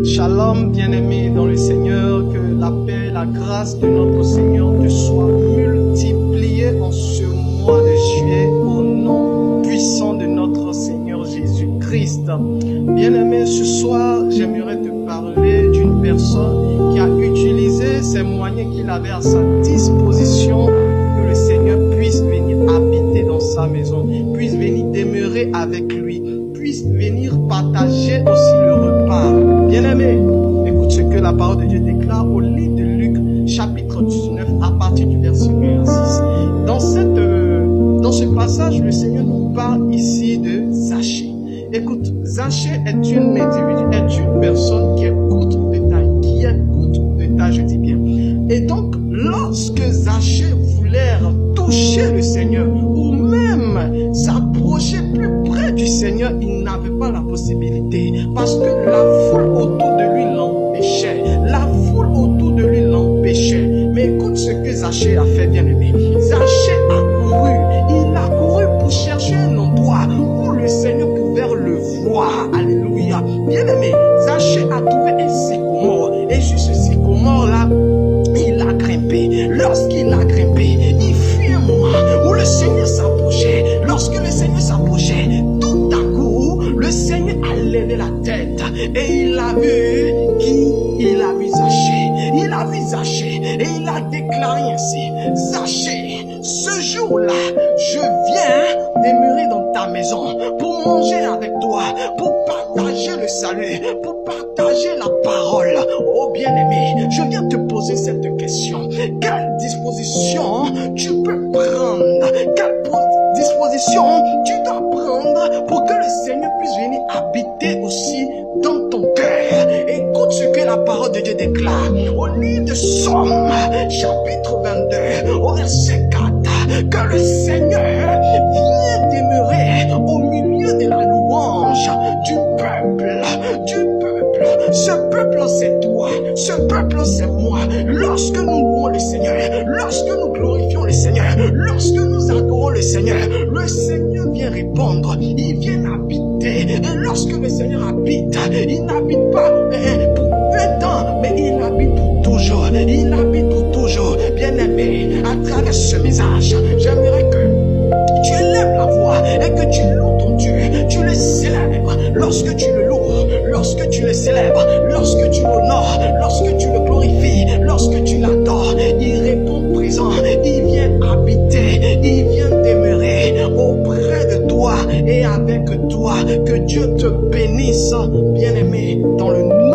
Shalom, bien-aimé dans le Seigneur, que la paix, la grâce de notre Seigneur te soit multipliée en ce mois de juillet au nom puissant de notre Seigneur Jésus-Christ. Bien-aimé, ce soir, j'aimerais te parler d'une personne qui a utilisé ces moyens qu'il avait à sa disposition, que le Seigneur puisse venir habiter dans sa maison, puisse venir demeurer avec lui, puisse venir partager aussi le repas. Bien-aimé, écoute ce que la parole de Dieu déclare au livre de Luc, chapitre 19, à partir du verset 1 à 6. Dans ce passage, le Seigneur nous parle ici de Zachée. Écoute, Zachée est une personne qui est courte de taille, je dis bien. Et donc, lorsque Zachée voulait toucher le Seigneur, ou même s'approcher plus près du Seigneur, il n'avait pas la possibilité, parce que la foule autour de lui l'empêchait. Mais écoute ce que Zachée a fait, bien-aimé. Zachée il a couru pour chercher un endroit où le Seigneur pouvait le voir. Alléluia. Bien-aimé, Zachée a trouvé un sycomore, et sur ce sycomore-là, il a grimpé. Lorsqu'il a grimpé, il fut un moment où le Seigneur s'approchait. Lorsque le Seigneur s'approchait, tout à coup, le Seigneur a levé la tête et il a vu qui? Il a vu Zachée. Il a vu Zachée et il a déclaré ainsi: Zachée, ce jour-là, je viens demeurer dans ta maison pour manger avec toi, pour partager le salut, pour partager la parole. Oh bien-aimé, je viens te poser cette question. Quelle disposition tu peux prendre? Quelle disposition tu dois prendre pour que le Seigneur puisse venir habiter aussi dans ton cœur? Écoute ce que la parole de Dieu déclare au livre de Somme, chapitre 22, au verset 4, que le Seigneur vient demeurer au milieu de la louange du peuple. Ce peuple, c'est toi. Ce peuple, c'est moi. Lorsque nous louons le Seigneur, lorsque nous glorifions le Seigneur, lorsque nous adorons le Seigneur vient répondre, il vient habiter. Et lorsque le Seigneur habite, il n'habite pas pour 20 ans, mais il habite pour toujours. Il habite pour toujours. Bien-aimé, à travers ce message, j'aimerais que tu élèves la voix et que tu loues ton Dieu, tu le célèbres. Lorsque tu le loues, lorsque tu le célèbres, lorsque tu l'honores, lorsque tu le glorifies, lorsque tu l'adores, il répond présent, il vient habiter, il vient demeurer auprès de toi et avec toi. Que Dieu te bénisse